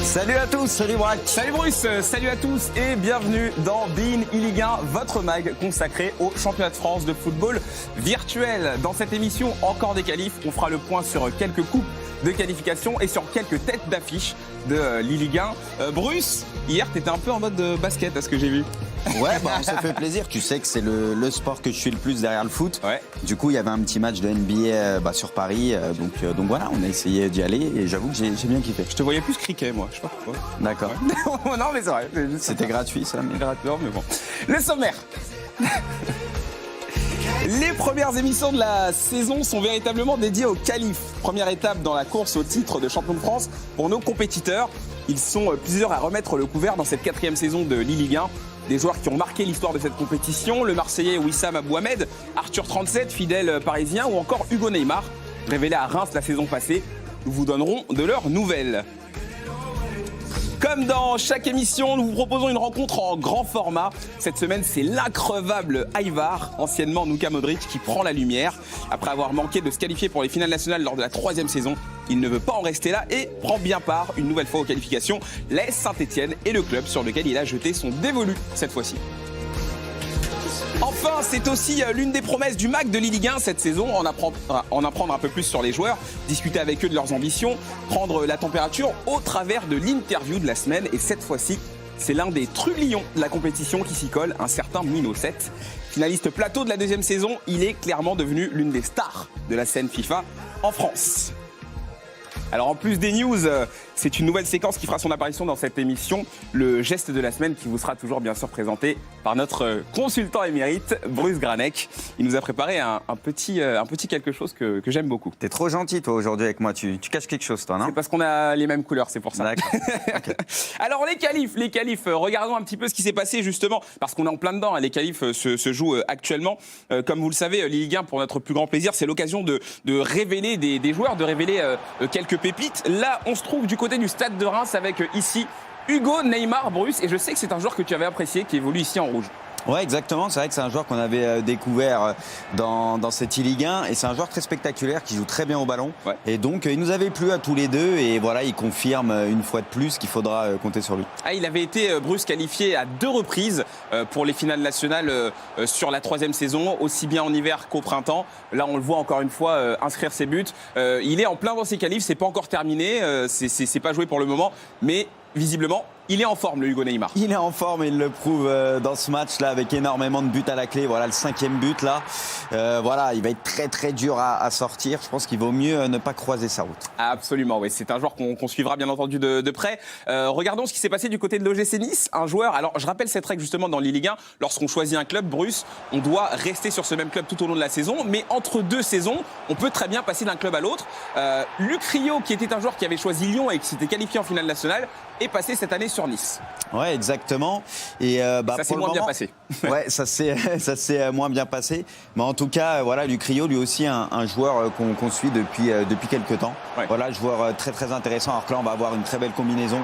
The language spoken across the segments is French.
Salut à tous, salut Braque. Salut Bruce, salut à tous et bienvenue dans Bein Ligue 1, votre mag consacré au championnat de France de football virtuel. Dans cette émission, encore des qualifs, on fera le point sur quelques coupes de qualification et sur quelques têtes d'affiche de Ligue 1. Bruce, hier t'étais un peu en mode basket à ce que j'ai vu. Ouais, on se fait plaisir. Tu sais que c'est le sport que je suis le plus derrière le foot. Ouais. Du coup, il y avait un petit match de NBA sur Paris. Donc voilà, on a essayé d'y aller et j'avoue que j'ai bien kiffé. Je te voyais plus cricket, moi. Je sais pas pourquoi. D'accord. Ouais. Non, mais c'est vrai. C'était gratuit, ça. Mais bon. Le sommaire. Les premières émissions de la saison sont véritablement dédiées aux qualifs. Première étape dans la course au titre de champion de France pour nos compétiteurs. Ils sont plusieurs à remettre le couvert dans cette 4e saison de Ligue 1. Des joueurs qui ont marqué l'histoire de cette compétition, le Marseillais Wissam Abouhamed, Arthur 37, fidèle parisien, ou encore Hugo Neymar, révélé à Reims la saison passée. Nous vous donnerons de leurs nouvelles. Comme dans chaque émission, nous vous proposons une rencontre en grand format. Cette semaine, c'est l'increvable Aivar, anciennement Luka Modric, qui prend la lumière. Après avoir manqué de se qualifier pour les finales nationales lors de la 3e saison, il ne veut pas en rester là et prend bien part une nouvelle fois aux qualifications. L'AS Saint-Etienne est le club sur lequel il a jeté son dévolu cette fois-ci. Enfin, c'est aussi l'une des promesses du MAC de Ligue 1 cette saison, en apprendre un peu plus sur les joueurs, discuter avec eux de leurs ambitions, prendre la température au travers de l'interview de la semaine. Et cette fois-ci, c'est l'un des trublions de la compétition qui s'y colle, un certain Mino 7. Finaliste plateau de la 2e saison, il est clairement devenu l'une des stars de la scène FIFA en France. Alors en plus des news, c'est une nouvelle séquence qui fera son apparition dans cette émission, le geste de la semaine qui vous sera toujours bien sûr présenté par notre consultant émérite, Bruce Granek. Il nous a préparé un petit quelque chose que j'aime beaucoup. t'es trop gentil toi aujourd'hui avec moi, tu caches quelque chose toi, non? C'est parce qu'on a les mêmes couleurs, c'est pour ça. D'accord. Okay. Alors les qualifs, regardons un petit peu ce qui s'est passé justement, parce qu'on est en plein dedans, les qualifs se jouent actuellement. Comme vous le savez, Ligue 1, pour notre plus grand plaisir, c'est l'occasion de révéler des joueurs, de révéler quelques pépites. Là, on se trouve du côté du stade de Reims avec ici Hugo Neymar, Bruce, et je sais que c'est un joueur que tu avais apprécié, qui évolue ici en rouge. Ouais, exactement. C'est vrai que c'est un joueur qu'on avait découvert dans cette Ligue 1 et c'est un joueur très spectaculaire qui joue très bien au ballon. Ouais. Et donc, il nous avait plu à tous les deux et voilà, il confirme une fois de plus qu'il faudra compter sur lui. Ah, il avait été, Bruce, qualifié à 2 reprises pour les finales nationales sur la 3e saison, aussi bien en hiver qu'au printemps. Là, on le voit encore une fois inscrire ses buts. Il est en plein dans ses qualifs, c'est pas encore terminé, c'est pas joué pour le moment, mais visiblement, il est en forme, le Hugo Neymar. Il est en forme et il le prouve dans ce match-là avec énormément de buts à la clé. Voilà le 5e but là. Voilà, il va être très très dur à sortir. Je pense qu'il vaut mieux ne pas croiser sa route. Absolument, oui. C'est un joueur qu'on suivra bien entendu de près. Regardons ce qui s'est passé du côté de l'OGC Nice. Un joueur, alors je rappelle cette règle justement dans les Ligue 1. Lorsqu'on choisit un club, Bruce, on doit rester sur ce même club tout au long de la saison. Mais entre 2 saisons, on peut très bien passer d'un club à l'autre. Luc Rio, qui était un joueur qui avait choisi Lyon et qui s'était qualifié en finale nationale, est passé cette année sur Nice. Ouais, exactement. Et ça s'est moins bien passé. Ouais, ça s'est moins bien passé. Mais en tout cas, voilà, Luc Rio, lui aussi un joueur qu'on suit depuis quelques temps. Ouais. Voilà, joueur très très intéressant. Alors que là, on va avoir une très belle combinaison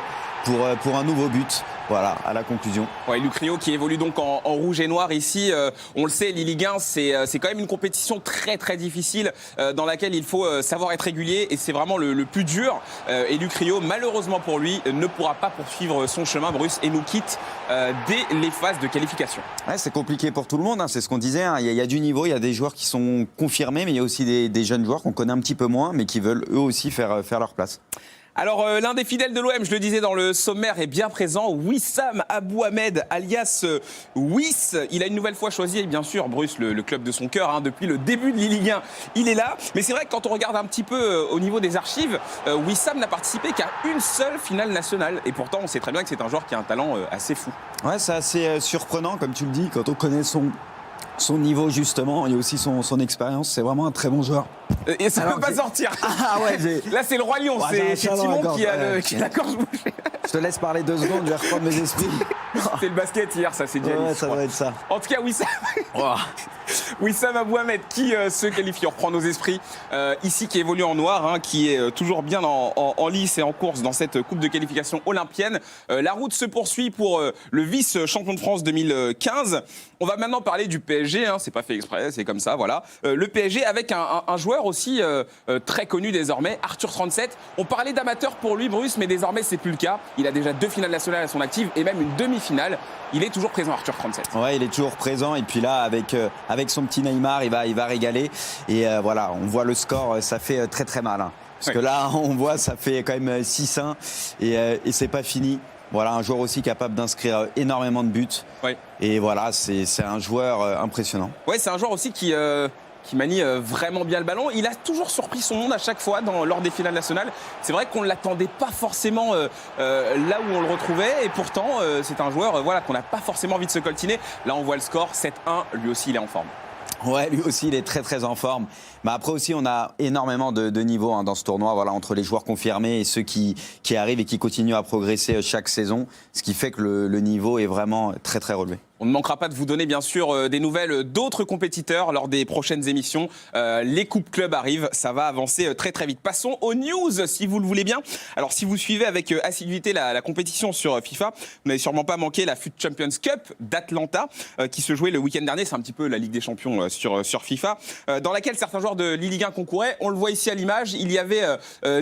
pour un nouveau but. Voilà, à la conclusion. Ouais, Luc Rio qui évolue donc en rouge et noir ici. On le sait, Ligue 1, c'est quand même une compétition très très difficile dans laquelle il faut savoir être régulier et c'est vraiment le plus dur. Et Luc Rio, malheureusement pour lui, ne pourra pas poursuivre son chemin, Bruce, et nous quitte dès les phases de qualification. Ouais, c'est compliqué pour tout le monde, hein, c'est ce qu'on disait. Hein. Il y a du niveau, il y a des joueurs qui sont confirmés, mais il y a aussi des jeunes joueurs qu'on connaît un petit peu moins, mais qui veulent eux aussi faire leur place. Alors, l'un des fidèles de l'OM, je le disais dans le sommaire, est bien présent. Wissam Abouhamed, alias Wiss. Il a une nouvelle fois choisi, bien sûr, Bruce, le club de son cœur. Hein, depuis le début de Ligue 1, il est là. Mais c'est vrai que quand on regarde un petit peu au niveau des archives, Wissam n'a participé qu'à une seule finale nationale. Et pourtant, on sait très bien que c'est un joueur qui a un talent assez fou. Ouais, c'est assez surprenant, comme tu le dis, quand on connaît son Son niveau justement et aussi son expérience, c'est vraiment un très bon joueur. Et ça ne peut pas sortir. Ah ouais, là c'est le Roi Lion, c'est Timon qui a la gorge bouchée. Je te laisse parler 2 secondes, je vais reprendre mes esprits. C'est le basket hier, ça c'est Giannis. Ouais, ça doit être ça. En tout cas, Wissam Abouhamed qui se qualifie, on reprend nos esprits. Ici qui évolue en noir, hein, qui est toujours bien en lice et en course dans cette coupe de qualification olympienne. La route se poursuit pour le vice-champion de France 2015. On va maintenant parler du PSG, hein, c'est pas fait exprès, c'est comme ça, voilà. Le PSG avec un joueur aussi très connu désormais, Arthur 37. On parlait d'amateur pour lui, Bruce, mais désormais c'est plus le cas. Il a déjà 2 finales nationales à son actif et même une demi-finale. Il est toujours présent, Arthur 37. Ouais, il est toujours présent et puis là, avec son petit Neymar, il va régaler. Et voilà, on voit le score, ça fait très très mal. Hein. Parce que là, on voit, ça fait quand même 6-1 et c'est pas fini. Voilà, un joueur aussi capable d'inscrire énormément de buts. Ouais. Et voilà, c'est un joueur impressionnant. Ouais, c'est un joueur aussi qui manie vraiment bien le ballon. Il a toujours surpris son monde à chaque fois lors des finales nationales. C'est vrai qu'on ne l'attendait pas forcément là où on le retrouvait. Et pourtant, c'est un joueur qu'on n'a pas forcément envie de se coltiner. Là, on voit le score 7-1. Lui aussi, il est en forme. Ouais, lui aussi, il est très très en forme. Mais après aussi, on a énormément de niveaux hein, dans ce tournoi, voilà, entre les joueurs confirmés et ceux qui arrivent et qui continuent à progresser chaque saison, ce qui fait que le niveau est vraiment très très relevé. On ne manquera pas de vous donner bien sûr des nouvelles d'autres compétiteurs lors des prochaines émissions. Les coupes clubs arrivent, ça va avancer très très vite. Passons aux news si vous le voulez bien. Alors si vous suivez avec assiduité la compétition sur FIFA, vous n'avez sûrement pas manqué la FUT Champions Cup d'Atlanta qui se jouait le week-end dernier. C'est un petit peu la Ligue des Champions sur FIFA, dans laquelle certains joueurs de Ligue 1 concouraient. On le voit ici à l'image, il y avait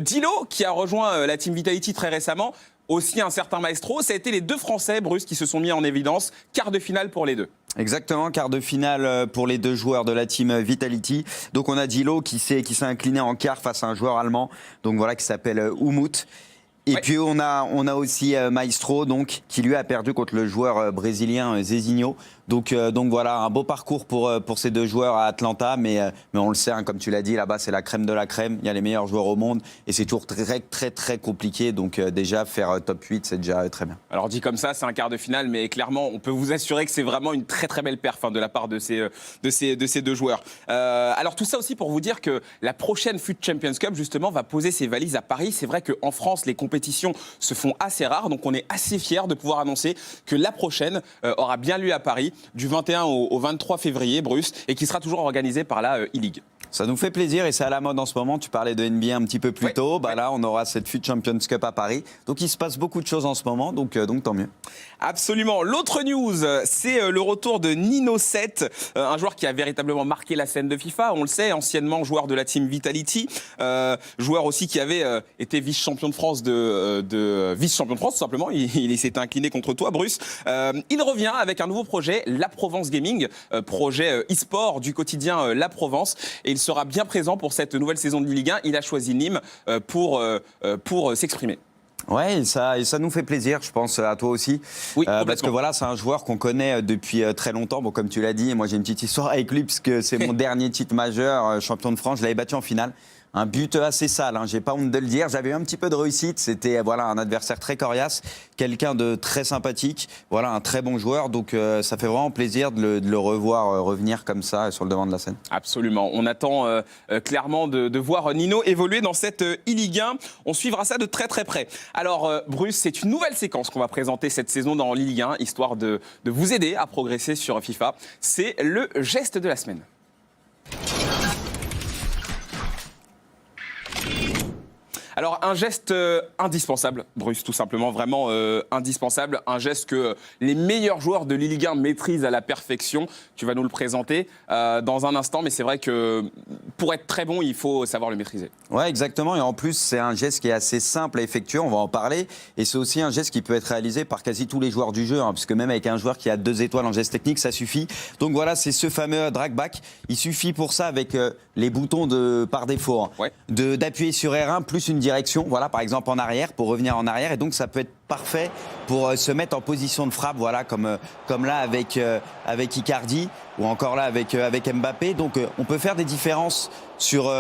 Dilo qui a rejoint la Team Vitality très récemment. Aussi un certain Maestro. Ça a été les 2 Français, Bruce, qui se sont mis en évidence. Quart de finale pour les 2. Exactement, quart de finale pour les 2 joueurs de la team Vitality. Donc on a Dilo qui s'est incliné en quart face à un joueur allemand, donc voilà, qui s'appelle Umut. Et puis on a aussi Maestro, donc qui lui a perdu contre le joueur brésilien Zezinho. Donc voilà, un beau parcours pour ces 2 joueurs à Atlanta, mais on le sait, hein, comme tu l'as dit, là-bas c'est la crème de la crème, il y a les meilleurs joueurs au monde et c'est toujours très très très compliqué, donc déjà faire top 8 c'est déjà très bien. Alors dit comme ça, c'est un quart de finale, mais clairement on peut vous assurer que c'est vraiment une très très belle perf de la part de ces 2 joueurs. Alors tout ça aussi pour vous dire que la prochaine FUT Champions Cup justement va poser ses valises à Paris. C'est vrai qu'en France les compétitions se font assez rares, donc on est assez fiers de pouvoir annoncer que la prochaine aura bien lieu à Paris, du 21 au 23 février, Bruce, et qui sera toujours organisée par la E-League. Ça nous fait plaisir et c'est à la mode en ce moment. Tu parlais de NBA un petit peu plus tôt. Là, on aura cette FUT Champions Cup à Paris. Donc, il se passe beaucoup de choses en ce moment, donc tant mieux. Absolument. L'autre news, c'est le retour de Nino 7, un joueur qui a véritablement marqué la scène de FIFA. On le sait, anciennement joueur de la team Vitality, joueur aussi qui avait été vice-champion de France, vice-champion de France tout simplement. Il s'était incliné contre toi, Bruce. Il revient avec un nouveau projet, La Provence Gaming, projet e-sport du quotidien La Provence. Et il sera bien présent pour cette nouvelle saison de Ligue 1. Il a choisi Nîmes pour s'exprimer. Ouais, et ça nous fait plaisir, je pense, à toi aussi. Oui, parce que voilà, c'est un joueur qu'on connaît depuis très longtemps. Bon, comme tu l'as dit, moi j'ai une petite histoire avec lui, parce que c'est mon dernier titre majeur, champion de France. Je l'avais battu en finale. Un but assez sale, hein, j'ai pas honte de le dire. J'avais eu un petit peu de réussite. C'était un adversaire très coriace, quelqu'un de très sympathique, un très bon joueur. Donc ça fait vraiment plaisir de le revoir revenir comme ça sur le devant de la scène. Absolument. On attend clairement de voir Nino évoluer dans cette e-Ligue 1. On suivra ça de très très près. Alors Bruce, c'est une nouvelle séquence qu'on va présenter cette saison dans l'e-Ligue 1, histoire de vous aider à progresser sur FIFA. C'est le geste de la semaine. Alors un geste indispensable, Bruce, tout simplement, vraiment indispensable. Un geste que les meilleurs joueurs de Ligue 1 maîtrisent à la perfection. Tu vas nous le présenter dans un instant, mais c'est vrai que pour être très bon, il faut savoir le maîtriser. Ouais, exactement. Et en plus, c'est un geste qui est assez simple à effectuer, on va en parler. Et c'est aussi un geste qui peut être réalisé par quasi tous les joueurs du jeu, hein, puisque même avec un joueur qui a 2 étoiles en geste technique, ça suffit. Donc voilà, c'est ce fameux drag back. Il suffit pour ça, avec les boutons par défaut, hein, d'appuyer sur R1 plus une direction, par exemple en arrière, pour revenir en arrière. Et donc ça peut être parfait pour se mettre en position de frappe, comme là avec Icardi, ou encore là avec Mbappé. Donc on peut faire des différences sur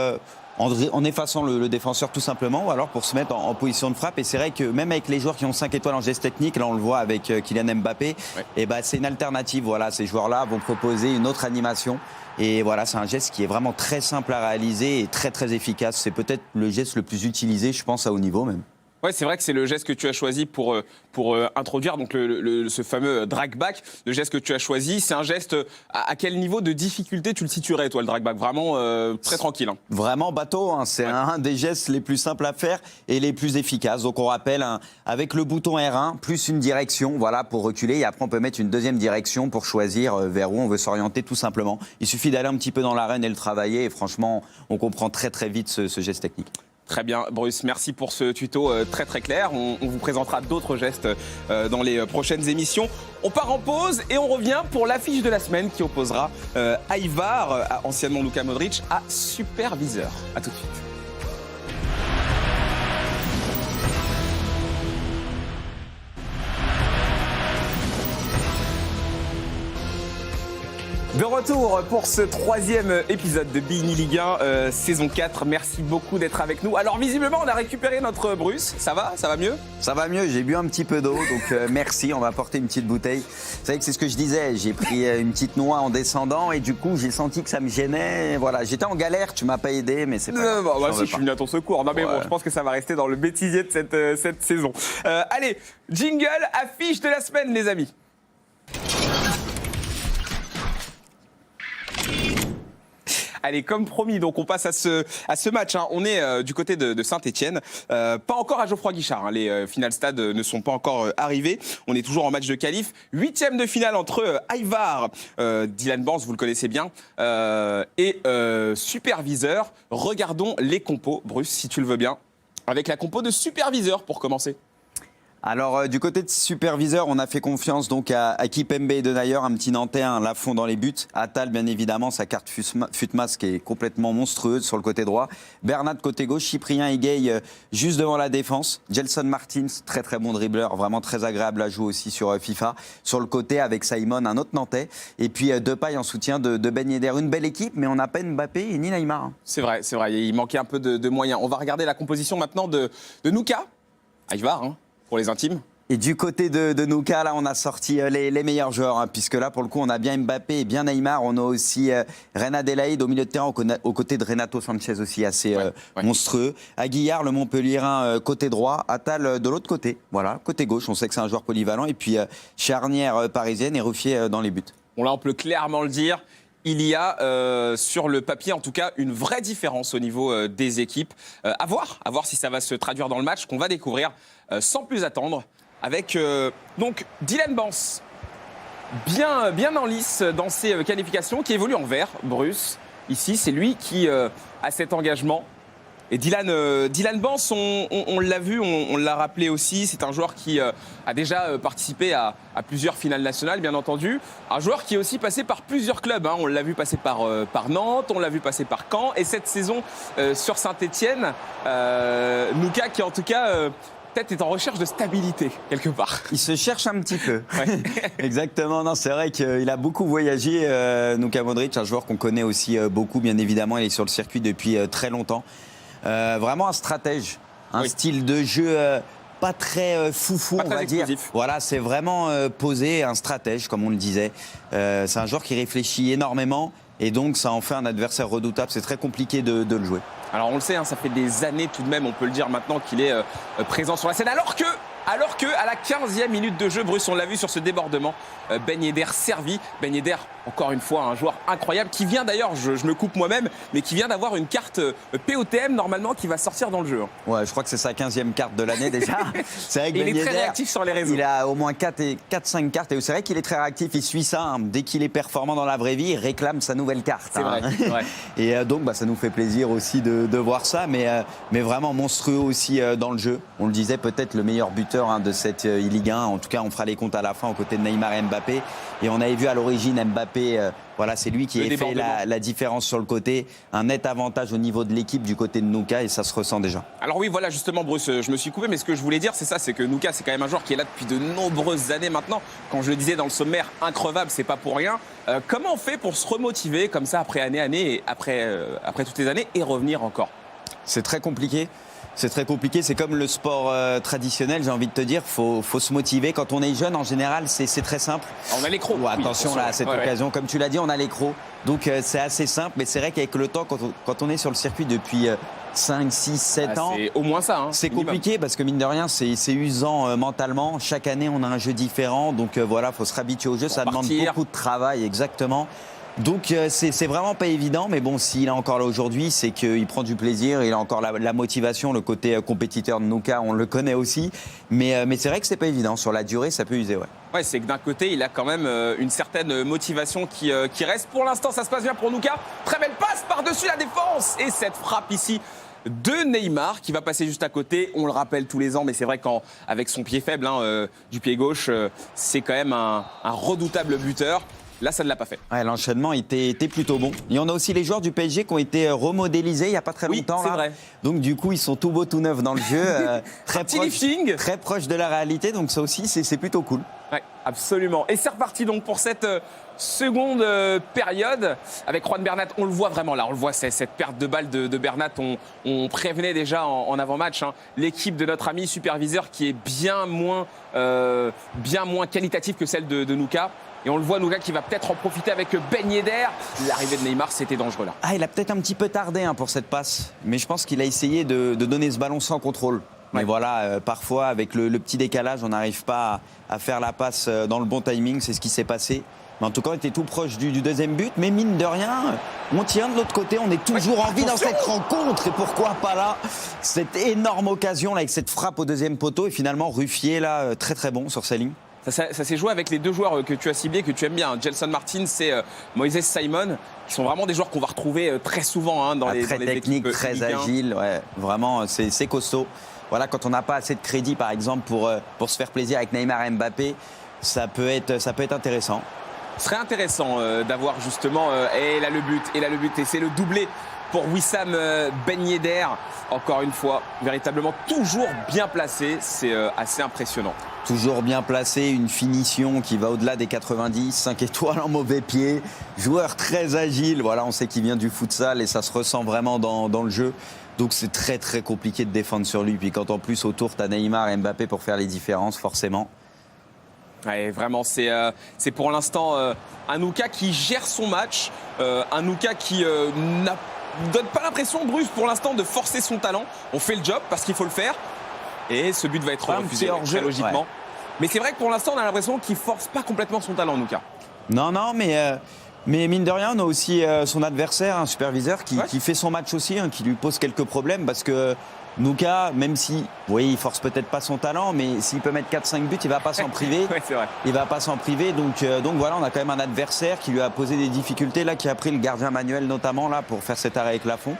en effaçant le défenseur tout simplement, ou alors pour se mettre en position de frappe. Et c'est vrai que même avec les joueurs qui ont 5 étoiles en geste technique, là on le voit avec Kylian Mbappé, et c'est une alternative. Voilà, ces joueurs-là vont proposer une autre animation. Et voilà, c'est un geste qui est vraiment très simple à réaliser et très très efficace. C'est peut-être le geste le plus utilisé, je pense, à haut niveau même. Ouais, c'est vrai que c'est le geste que tu as choisi pour introduire donc ce fameux drag back. Le geste que tu as choisi, c'est un geste à quel niveau de difficulté tu le situerais, toi, le drag back? Vraiment très tranquille. Hein. Vraiment bateau, hein. C'est un des gestes les plus simples à faire et les plus efficaces. Donc on rappelle, avec le bouton R1, plus une direction, voilà, pour reculer. Et après, on peut mettre une deuxième direction pour choisir vers où on veut s'orienter, tout simplement. Il suffit d'aller un petit peu dans l'arène et le travailler. Et franchement, on comprend très très vite ce geste technique. Très bien, Bruce, merci pour ce tuto très très clair. On vous présentera d'autres gestes dans les prochaines émissions. On part en pause et on revient pour l'affiche de la semaine qui opposera Aivar, anciennement Luka Modric, à Superviseur. A tout de suite. De retour pour ce 3e épisode de Bini Ligue 1, saison 4. Merci beaucoup d'être avec nous. Alors visiblement, on a récupéré notre Bruce. Ça va mieux? Ça va mieux, j'ai bu un petit peu d'eau, donc merci, on va apporter une petite bouteille. Vous savez que c'est ce que je disais, j'ai pris une petite noix en descendant et du coup j'ai senti que ça me gênait. Voilà, j'étais en galère, tu m'as pas aidé, mais c'est pas grave. Non, bah, si, je suis venu à ton secours. Non mais bon, je pense que ça va rester dans le bêtisier de cette saison. Allez, jingle, affiche de la semaine les amis. Allez, comme promis, donc on passe à ce match. Hein. On est du côté de Saint-Etienne. Pas encore à Geoffroy Guichard. Hein. Les finales stade ne sont pas encore arrivées. On est toujours en match de qualif. 8e de finale entre Aivar, Dylan Barnes, vous le connaissez bien, et Superviseur. Regardons les compos, Bruce, si tu le veux bien, avec la compo de Superviseur pour commencer. Alors, du côté de Superviseur, on a fait confiance donc à Kipembe et Denayer, un petit Nantais, un Lafond dans les buts. Attal, bien évidemment, sa carte Futmas qui est complètement monstrueuse sur le côté droit. Bernat côté gauche, Cyprien Higuain juste devant la défense. Gelson Martins, très très bon dribbleur, vraiment très agréable à jouer aussi sur FIFA. Sur le côté, avec Simon, un autre Nantais. Et puis Depay en soutien de Ben Yedder. Une belle équipe, mais on n'a pas Mbappé et ni Neymar. C'est vrai, il manquait un peu de moyens. On va regarder la composition maintenant de Nuka. Aivar, hein. Pour les intimes. Et du côté de Nuka, là, on a sorti les meilleurs joueurs, hein, puisque là, pour le coup, on a bien Mbappé et bien Neymar. On a aussi Reina Adelaide au milieu de terrain, aux côtés de Renato Sanchez aussi, assez monstrueux. Aguillard, le Montpellierin, côté droit. Attal, de l'autre côté. Voilà, côté gauche, on sait que c'est un joueur polyvalent. Et puis, charnière parisienne et Ruffier dans les buts. Bon, là, on peut clairement le dire. Il y a sur le papier, en tout cas, une vraie différence au niveau des équipes. À voir si ça va se traduire dans le match qu'on va découvrir sans plus attendre avec donc Dylan Barnes, bien en lice dans ses qualifications, qui évolue en vert. Bruce, ici, c'est lui qui a cet engagement. Et Dylan Barnes, on l'a vu, on l'a rappelé aussi, c'est un joueur qui a déjà participé à plusieurs finales nationales, bien entendu. Un joueur qui est aussi passé par plusieurs clubs. Hein. On l'a vu passer par Nantes, on l'a vu passer par Caen. Et cette saison sur Saint-Etienne, Nuka qui en tout cas... peut-être est en recherche de stabilité, quelque part. Il se cherche un petit peu. Ouais. Exactement. Non, c'est vrai qu'il a beaucoup voyagé, Luka Modric, un joueur qu'on connaît aussi beaucoup, bien évidemment. Il est sur le circuit depuis très longtemps. Vraiment un stratège, un style de jeu pas très foufou, on va dire. Voilà, c'est vraiment posé, un stratège, comme on le disait. C'est un joueur qui réfléchit énormément et donc ça en fait un adversaire redoutable. C'est très compliqué de le jouer. Alors on le sait, hein, ça fait des années tout de même, on peut le dire maintenant, qu'il est présent sur la scène. Alors que à la 15e minute de jeu, Bruce, on l'a vu sur ce débordement, Ben Yedder servi. Ben Yedder, encore une fois, un joueur incroyable qui vient d'ailleurs, je me coupe moi-même, mais qui vient d'avoir une carte POTM normalement qui va sortir dans le jeu. Ouais, je crois que c'est sa 15e carte de l'année déjà. C'est vrai que Ben il est Yedder, très réactif sur les réseaux. Il a au moins 4-5 cartes et c'est vrai qu'il est très réactif, il suit ça. Hein. Dès qu'il est performant dans la vraie vie, il réclame sa nouvelle carte. C'est vrai. Et donc ça nous fait plaisir aussi de voir ça, mais vraiment monstrueux aussi dans le jeu. On le disait, peut-être le meilleur buteur de cette Ligue 1. En tout cas, on fera les comptes à la fin aux côtés de Neymar et Mbappé. Et on avait vu à l'origine Mbappé, voilà, c'est lui qui a fait la différence sur le côté. Un net avantage au niveau de l'équipe du côté de Nuka et ça se ressent déjà. Alors oui, voilà, justement, Bruce, je me suis coupé, mais ce que je voulais dire, c'est ça, c'est que Nuka, c'est quand même un joueur qui est là depuis de nombreuses années maintenant. Quand je le disais dans le sommaire, increvable, c'est pas pour rien. Comment on fait pour se remotiver comme ça après année et après toutes les années et revenir encore? C'est très compliqué. C'est très compliqué. C'est comme le sport traditionnel, j'ai envie de te dire. Faut se motiver. Quand on est jeune, en général, c'est très simple. On a l'écro. Ouais, attention là, à cette occasion. Comme tu l'as dit, on a l'écro. Donc c'est assez simple. Mais c'est vrai qu'avec le temps, quand on est sur le circuit depuis 5, 6, 7 ans. C'est au moins ça. Hein, c'est compliqué parce que mine de rien, c'est usant mentalement. Chaque année, on a un jeu différent. Donc voilà, faut se réhabituer au jeu. Ça demande beaucoup de travail, exactement. Donc c'est vraiment pas évident, mais bon, s'il est encore là aujourd'hui, c'est qu'il prend du plaisir, il a encore la motivation, le côté compétiteur de Nouka, on le connaît aussi, mais c'est vrai que c'est pas évident, sur la durée ça peut user, ouais. Ouais, c'est que d'un côté, il a quand même une certaine motivation qui reste. Pour l'instant, ça se passe bien pour Nouka, très belle passe par-dessus la défense, et cette frappe ici de Neymar qui va passer juste à côté. On le rappelle tous les ans, mais c'est vrai qu'avec son pied faible, du pied gauche, c'est quand même un redoutable buteur. Là, ça ne l'a pas fait. Ouais, l'enchaînement était plutôt bon. Il y en a aussi les joueurs du PSG qui ont été remodélisés il n'y a pas très longtemps. Oui, c'est vrai. Donc du coup, ils sont tout beaux, tout neufs dans le jeu. Très proche de la réalité. Donc ça aussi, c'est plutôt cool. Ouais, absolument. Et c'est reparti donc pour cette seconde période avec Juan Bernat. On le voit vraiment là, on le voit, cette perte de balle de Bernat. On prévenait déjà en avant-match l'équipe de notre ami superviseur qui est bien moins qualitative que celle de Nouka. Et on le voit, Nouka qui va peut-être en profiter avec Ben Yedder. L'arrivée de Neymar, c'était dangereux là. Ah, il a peut-être un petit peu tardé pour cette passe. Mais je pense qu'il a essayé de donner ce ballon sans contrôle. Mais voilà, parfois, avec le petit décalage, on n'arrive pas à faire la passe dans le bon timing. C'est ce qui s'est passé. Mais en tout cas, on était tout proche du deuxième but. Mais mine de rien, on tient de l'autre côté. On est toujours en vie dans cette rencontre. Et pourquoi pas là, cette énorme occasion là, avec cette frappe au deuxième poteau. Et finalement, Ruffier, là, très très bon sur sa ligne. Ça s'est joué avec les deux joueurs que tu as ciblés, que tu aimes bien. Gelson Martins et Moises Simon, qui sont vraiment des joueurs qu'on va retrouver très souvent dans les très techniques, très agiles. Ouais, vraiment, c'est costaud. Voilà, quand on n'a pas assez de crédit, par exemple, pour se faire plaisir avec Neymar et Mbappé, ça peut être intéressant. Ce serait intéressant d'avoir justement et là le but, et c'est le doublé pour Wissam Ben Yedder. Encore une fois, véritablement toujours bien placé, c'est assez impressionnant. Toujours bien placé, une finition qui va au-delà des 90, 5 étoiles en mauvais pied, joueur très agile, voilà, on sait qu'il vient du futsal et ça se ressent vraiment dans le jeu. Donc c'est très très compliqué de défendre sur lui. Puis quand en plus autour tu as Neymar et Mbappé pour faire les différences, forcément. Ouais, vraiment, c'est pour l'instant un Nouka qui gère son match, un Nouka qui ne donne pas l'impression, Bruce, pour l'instant, de forcer son talent. On fait le job parce qu'il faut le faire. Et ce but va être refusé, très logiquement. Ouais. Mais c'est vrai que pour l'instant, on a l'impression qu'il ne force pas complètement son talent, Nouka. Non, mais mine de rien, on a aussi son adversaire, un superviseur, qui fait son match aussi, qui lui pose quelques problèmes parce que Nouka, même si, oui, il force peut-être pas son talent, mais s'il peut mettre 4-5 buts, il va pas s'en priver. Ouais, c'est vrai. Il va pas s'en priver. Donc voilà, on a quand même un adversaire qui lui a posé des difficultés, là, qui a pris le gardien Manuel notamment là pour faire cet arrêt avec Lafont.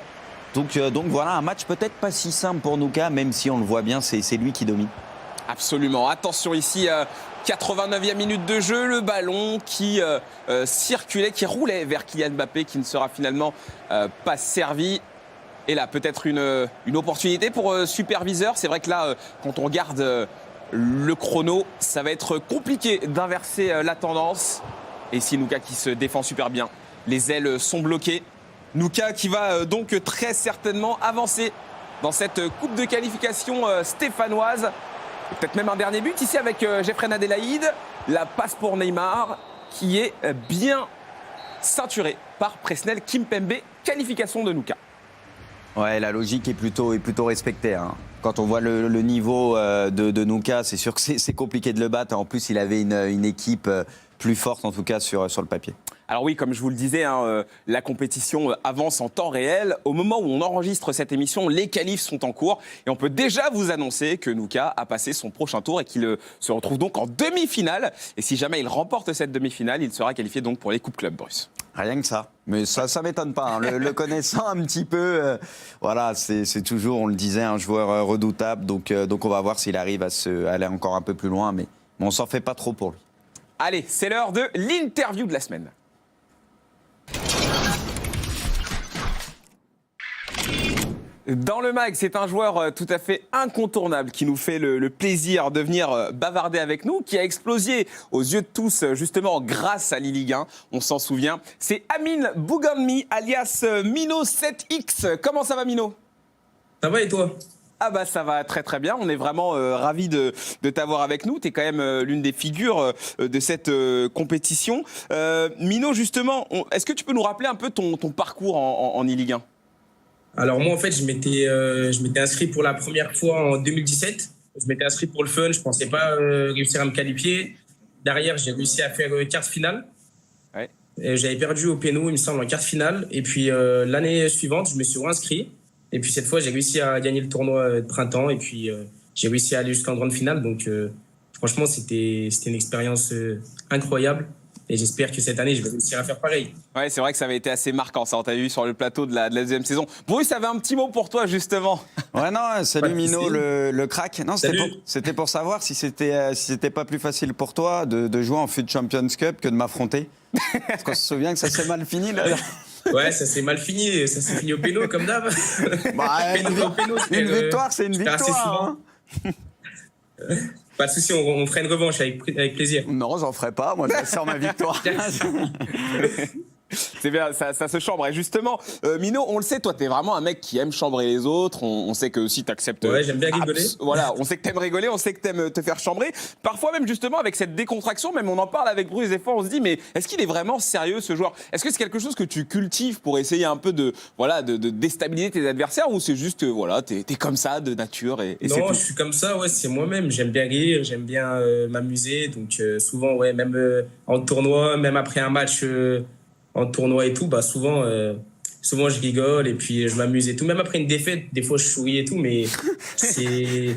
Donc voilà, un match peut-être pas si simple pour Nouka, même si on le voit bien, c'est lui qui domine. Absolument. Attention ici, 89e minute de jeu, le ballon qui circulait, qui roulait vers Kylian Mbappé, qui ne sera finalement pas servi. Et là, peut-être une opportunité pour superviseur. C'est vrai que là, quand on regarde le chrono, ça va être compliqué d'inverser la tendance. Et ici, Nouka qui se défend super bien. Les ailes sont bloquées. Nouka qui va donc très certainement avancer dans cette coupe de qualification stéphanoise. Peut-être même un dernier but ici avec Jeffrey Adelaide. La passe pour Neymar qui est bien ceinturée par Presnel Kimpembe. Qualification de Nouka. Ouais, la logique est plutôt respectée. Quand on voit le niveau de Nouka, c'est sûr que c'est compliqué de le battre. En plus, il avait une équipe plus forte, en tout cas, sur le papier. Alors oui, comme je vous le disais, la compétition avance en temps réel. Au moment où on enregistre cette émission, les qualifs sont en cours. Et on peut déjà vous annoncer que Nouka a passé son prochain tour et qu'il se retrouve donc en demi-finale. Et si jamais il remporte cette demi-finale, il sera qualifié donc pour les Coupes Club, Bruce. Rien que ça. Mais ça m'étonne pas. Le connaissant un petit peu, voilà, c'est toujours, on le disait, un joueur redoutable. Donc on va voir s'il arrive à aller encore un peu plus loin. Mais on s'en fait pas trop pour lui. Allez, c'est l'heure de l'interview de la semaine. Dans le mag, c'est un joueur tout à fait incontournable qui nous fait le plaisir de venir bavarder avec nous, qui a explosé aux yeux de tous justement grâce à l'E-Ligue 1, on s'en souvient. C'est Amine Bouganmi alias Mino 7X. Comment ça va, Mino ? Ça va et toi? Ah bah ça va très très bien, on est vraiment ravis de t'avoir avec nous, tu es quand même l'une des figures de cette compétition. Mino justement, est-ce que tu peux nous rappeler un peu ton parcours en e-Ligue 1? Alors moi en fait je m'étais inscrit pour la première fois en 2017. Je m'étais inscrit pour le fun, je pensais pas réussir à me qualifier. Derrière j'ai réussi à faire quart de finale. Ouais. J'avais perdu au péno il me semble en quart de finale. Et puis l'année suivante je me suis réinscrit. Et puis cette fois j'ai réussi à gagner le tournoi de printemps. Et puis j'ai réussi à aller jusqu'en grande finale. Donc franchement c'était une expérience incroyable. Et j'espère que cette année, je vais réussir à faire pareil. Ouais, c'est vrai que ça avait été assez marquant, ça, on t'a vu sur le plateau de la deuxième saison. Bruce avait un petit mot pour toi, justement. Ouais, non, salut Mino, le crack. Non, Salut. c'était pour savoir si c'était pas plus facile pour toi de jouer en FUT Champions Cup que de m'affronter. Parce qu'on se souvient que ça s'est mal fini, là. Ouais, ça s'est mal fini. Ça s'est fini au péno, comme d'hab. Bah, une victoire, c'est une victoire. Hein. Pas de souci, on fera une revanche avec plaisir. Non, j'en ferai pas. Moi, je sors ma victoire. C'est bien, ça se chambre. Et justement, Mino, on le sait, toi, t'es vraiment un mec qui aime chambrer les autres. On sait que aussi t'acceptes. Ouais, j'aime bien rigoler. Voilà, on sait que t'aimes rigoler, on sait que t'aimes te faire chambrer. Parfois même, justement, avec cette décontraction, même on en parle avec Bruce, des fois, on se dit, mais est-ce qu'il est vraiment sérieux, ce joueur? Est-ce que c'est quelque chose que tu cultives pour essayer un peu de déstabiliser tes adversaires, ou c'est juste, voilà, t'es comme ça, de nature et c'est Non, tout? je suis comme ça, ouais, c'est moi-même. J'aime bien rire, j'aime bien m'amuser. Donc, souvent, ouais, même en tournoi, même après un match en tournoi et tout, bah, souvent, je rigole et puis je m'amuse et tout. Même après une défaite, des fois, je souris et tout, mais c'est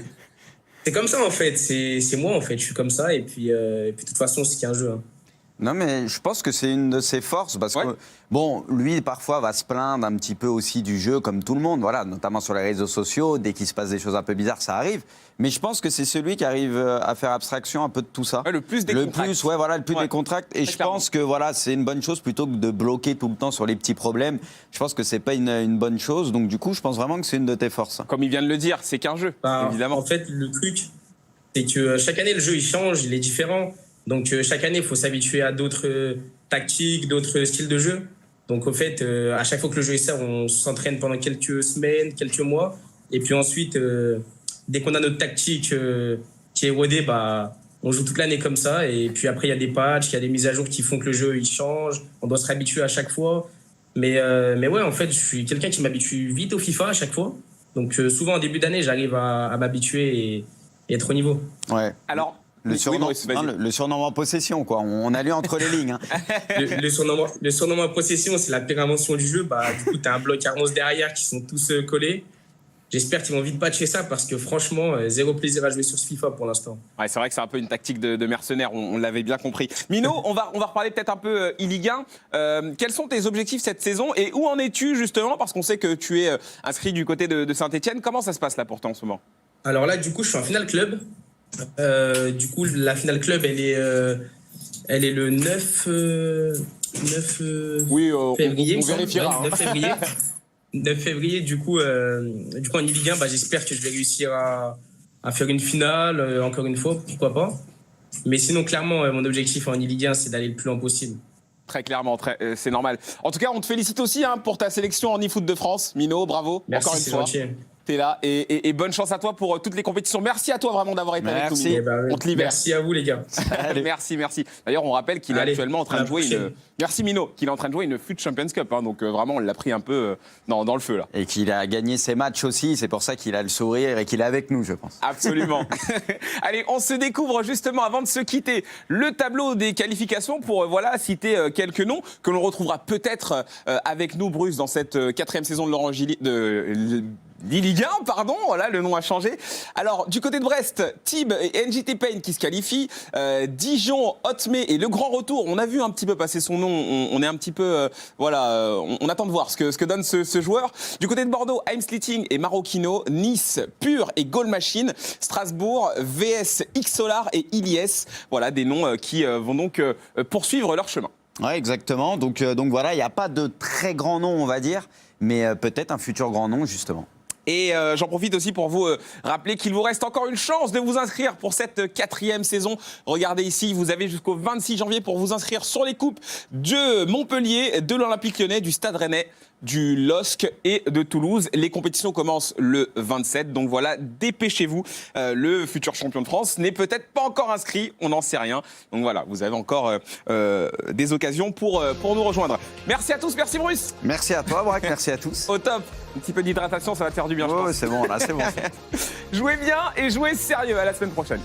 comme ça, en fait. C'est moi, en fait. Je suis comme ça et puis de toute façon, c'est qu'un jeu. Hein. Non, mais je pense que c'est une de ses forces parce que, bon, lui, parfois, va se plaindre un petit peu aussi du jeu, comme tout le monde, voilà, notamment sur les réseaux sociaux. Dès qu'il se passe des choses un peu bizarres, ça arrive. Mais je pense que c'est celui qui arrive à faire abstraction un peu de tout ça. Ouais, le plus décontracté. Le plus décontracté. Et je pense que, voilà, c'est une bonne chose plutôt que de bloquer tout le temps sur les petits problèmes. Je pense que c'est pas une bonne chose. Donc, du coup, je pense vraiment que c'est une de tes forces. Comme il vient de le dire, c'est qu'un jeu, évidemment. En fait, le truc, c'est que chaque année, le jeu, il change, il est différent. Donc, chaque année, il faut s'habituer à d'autres tactiques, d'autres styles de jeu. Donc, au fait, à chaque fois que le jeu sort, on s'entraîne pendant quelques semaines, quelques mois. Et puis ensuite, dès qu'on a notre tactique qui est rodée, bah, on joue toute l'année comme ça. Et puis après, il y a des patchs, il y a des mises à jour qui font que le jeu, il change. On doit se réhabituer à chaque fois. Mais ouais, en fait, je suis quelqu'un qui m'habitue vite au FIFA à chaque fois. Donc, souvent, en début d'année, j'arrive à m'habituer et être au niveau. Ouais. Alors, le surnom en possession, quoi. On a lu entre les lignes. Hein. Le surnom en possession, c'est la pire invention du jeu. Bah, du coup, tu as un bloc à 11 derrière qui sont tous collés. J'espère qu'ils vont vite patcher ça parce que franchement, zéro plaisir à jouer sur ce FIFA pour l'instant. Ouais, c'est vrai que c'est un peu une tactique de mercenaire, on l'avait bien compris. Mino, on va reparler peut-être un peu e-Ligue 1. Quels sont tes objectifs cette saison et où en es-tu justement? Parce qu'on sait que tu es inscrit du côté de Saint-Etienne. Comment ça se passe là pour toi en ce moment? Alors là, du coup, je suis en finale club. Du coup, la finale club, elle est le 9 oui, février. On vérifiera. 9 février. 9 février, du coup, en e-Ligue 1, bah, j'espère que je vais réussir à faire une finale, encore une fois, pourquoi pas. Mais sinon, clairement, mon objectif en e-Ligue 1, c'est d'aller le plus loin possible. Très clairement, c'est normal. En tout cas, on te félicite aussi pour ta sélection en e-foot de France. Mino, bravo. Merci, encore une fois. Gentil. T'es là et bonne chance à toi pour toutes les compétitions. Merci à toi vraiment d'avoir été avec nous. Merci. On te libère. Merci à vous les gars. Merci. D'ailleurs, on rappelle qu'il est actuellement en train de jouer Merci Mino, qu'il est en train de jouer une FUT Champions Cup. Hein, donc vraiment, on l'a pris un peu dans le feu là. Et qu'il a gagné ses matchs aussi. C'est pour ça qu'il a le sourire et qu'il est avec nous, je pense. Absolument. Allez, on se découvre justement avant de se quitter le tableau des qualifications pour citer quelques noms que l'on retrouvera peut-être avec nous, Bruce, dans cette 4e saison de Laurent Gilly, Ligue 1, pardon, voilà, le nom a changé. Alors, du côté de Brest, Tib et NJT Payne qui se qualifient. Dijon, Hotmé et le grand retour. On a vu un petit peu passer son nom. On est un petit peu, on attend de voir ce que donne ce joueur. Du côté de Bordeaux, Heimsliting et Marocchino. Nice, Pur et Goal Machine. Strasbourg, VS, X-Solar et Iliès. Voilà, des noms qui vont donc poursuivre leur chemin. Ouais, exactement. Donc voilà, il n'y a pas de très grand nom, on va dire, mais peut-être un futur grand nom, justement. Et j'en profite aussi pour vous rappeler qu'il vous reste encore une chance de vous inscrire pour cette 4e saison. Regardez ici, vous avez jusqu'au 26 janvier pour vous inscrire sur les coupes de Montpellier, de l'Olympique Lyonnais, du Stade Rennais, du LOSC et de Toulouse. Les compétitions commencent le 27, donc voilà, dépêchez-vous. Le futur champion de France n'est peut-être pas encore inscrit, on n'en sait rien. Donc voilà, vous avez encore des occasions pour nous rejoindre. Merci à tous, merci Bruce. Merci à toi, Braque, merci à tous. Au top, un petit peu d'hydratation, ça va te faire du bien, je Oh, pense. c'est bon, là, c'est bon. Jouez bien et jouez sérieux, à la semaine prochaine.